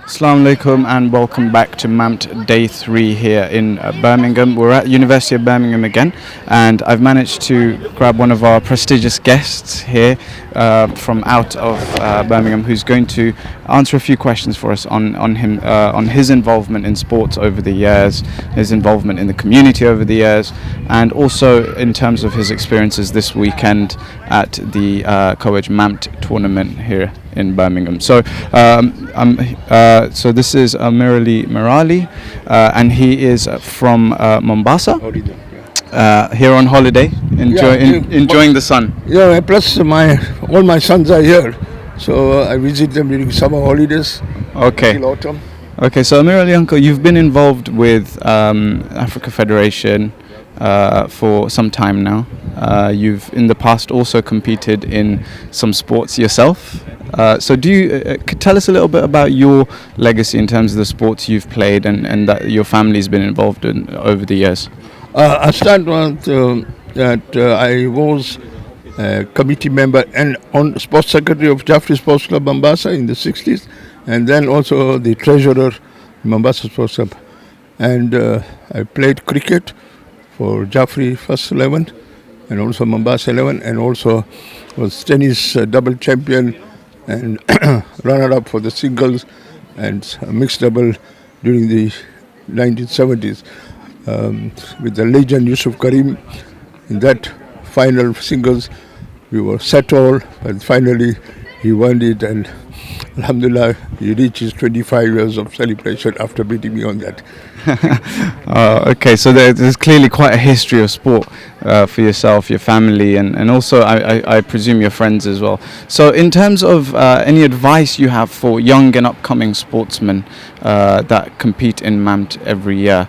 Assalamu alaikum and welcome back to MAMT Day 3 here in Birmingham. We're at University of Birmingham again, and I've managed to grab one of our prestigious guests here from out of Birmingham, who's going to answer a few questions for us on his involvement in sports over the years, his involvement in the community over the years, and also in terms of his experiences this weekend at the College MAMT tournament here in Birmingham. So this is Merali, and he is from Mombasa. Here on holiday, enjoying the sun. Yeah, plus all my sons are here, so I visit them during summer holidays. Okay. Till autumn. Okay, so Amirali uncle, you've been involved with Africa Federation for some time now. You've in the past also competed in some sports yourself. So do you tell us a little bit about your legacy in terms of the sports you've played and that your family's been involved in over the years? I start with that I was a committee member and on sports secretary of Jaffrey Sports Club Mombasa in the 60s, and then also the treasurer in Mombasa Sports Club. And I played cricket for Jaffrey First 11 and also Mombasa 11, and also was tennis double champion and runner-up for the singles and mixed double during the 1970s with the legend Yusuf Karim. In that final singles, we were set all, and finally he won it, and alhamdulillah, he reached his 25 years of celebration after beating me on that. Okay, so there's clearly quite a history of sport for yourself, your family, and also I presume your friends as well. So in terms of any advice you have for young and upcoming sportsmen that compete in MAMT every year,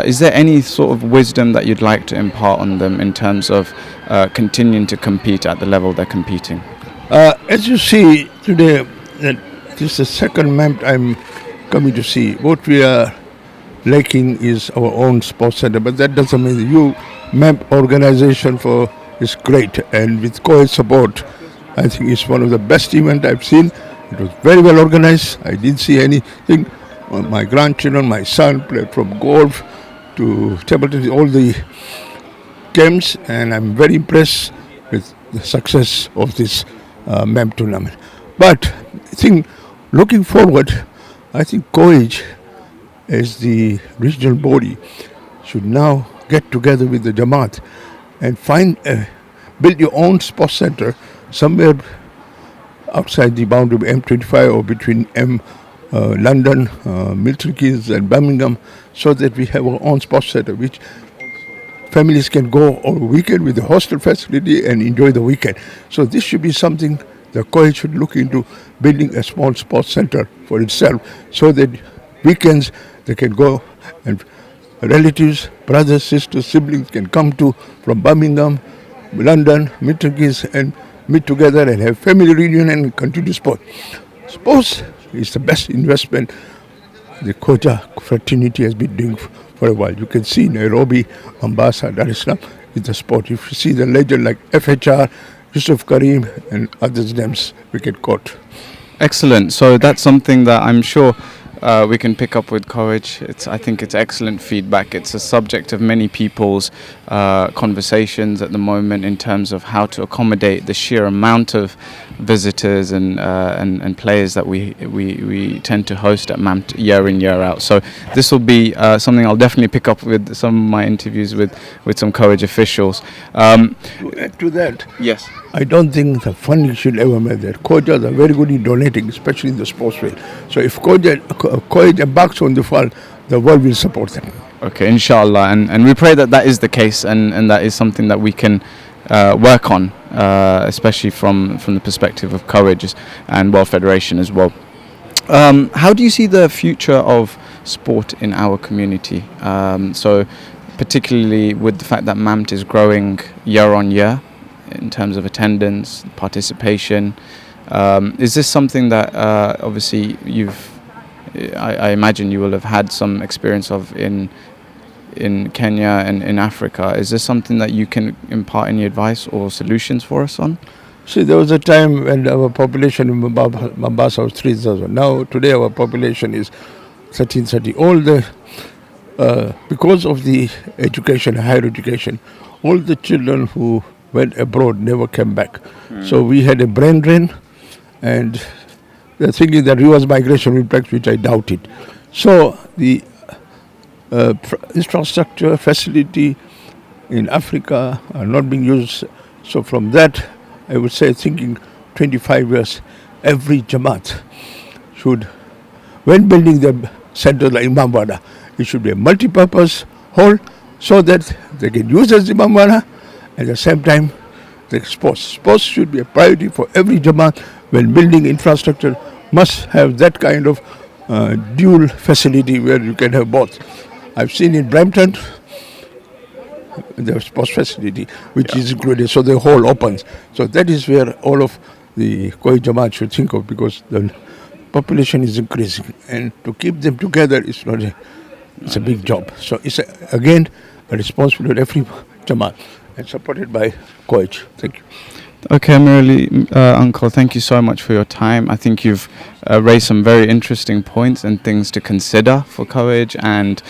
is there any sort of wisdom that you'd like to impart on them in terms of continuing to compete at the level they're competing? As you see today, this is the second MAMT I'm coming to see. What we are lacking is our own sports center, but that doesn't mean the MAMT organization is great, and with co-ed support, I think it's one of the best events I've seen. It was very well organized. I didn't see anything. My grandchildren, my son played from golf to table tennis, all the games, and I'm very impressed with the success of this MAMT tournament. But I think looking forward, I think COAGE as the regional body should now get together with the Jamaat and build your own sports center somewhere outside the boundary of M25 or between London, Milton Keynes and Birmingham, so that we have our own sports center which families can go on weekend with the hostel facility and enjoy the weekend. So this should be something the college should look into, building a small sports center for itself, so that weekends they can go and relatives, brothers, sisters, siblings can come from Birmingham, London, Milton Keynes and meet together and have family reunion and continue sport. Sports is the best investment the Khoja fraternity has been doing for a while. You can see Nairobi, Mombasa, Dar es Salaam with the sport. If you see the legend like FHR, Yusuf Karim and others names we can quote. Excellent. So that's something that I'm sure we can pick up with college. I think it's excellent feedback. It's a subject of many people's conversations at the moment in terms of how to accommodate the sheer amount of visitors and players that we tend to host at MAMT year in, year out. So this will be something I'll definitely pick up with some of my interviews with some college officials. To add to that, yes, I don't think the funding should ever make that. Coaches are very good in donating, especially in the sports field. So if coaches embarks on the fall, the world will support them. Okay, inshallah, and we pray that is the case, and that is something that we can work on, especially from the perspective of courage and World Federation as well. How do you see the future of sport in our community? So particularly with the fact that MAMT is growing year on year in terms of attendance, participation. Is this something that obviously I imagine you will have had some experience of in Kenya and in Africa. Is this something that you can impart any advice or solutions for us on? See, there was a time when our population in Mombasa was 3,000. Now, today our population is 1330. All the because of the education, higher education, all the children who went abroad never came back. So we had a brain drain, and they're thinking that reverse migration will practice, which I doubt it. So the infrastructure facility in Africa are not being used. So from that, I would say, thinking 25 years, every Jamaat should, when building the center like Imambara, it should be a multi-purpose hall so that they can use as Imambara. At the same time, the sports. Sports should be a priority for every Jamaat. When building infrastructure, must have that kind of dual facility where you can have both. I've seen in Brampton, the sports facility, which is included, so the hall opens. So that is where all of the Koi Jamaat should think of, because the population is increasing, and to keep them together is not it's a big job. So it's again a responsibility of every Jamaat, and supported by Koi. Thank you. Okay, Merali, Uncle, thank you so much for your time. I think you've raised some very interesting points and things to consider for Courage and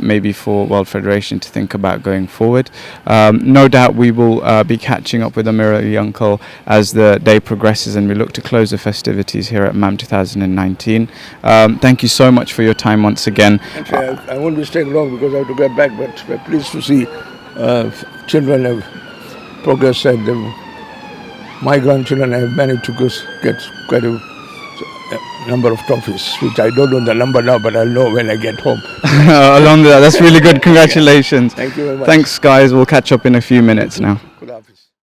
maybe for World Federation to think about going forward. No doubt we will be catching up with Amirali, Uncle, as the day progresses and we look to close the festivities here at MAMT 2019. Thank you so much for your time once again. Actually, I won't be staying long because I have to get back, but we're pleased to see children have progressed, and my grandchildren have managed to get quite a number of trophies, which I don't know the number now, but I'll know when I get home. Along that, that's really good. Congratulations. Thank you very much. Thanks, guys. We'll catch up in a few minutes now.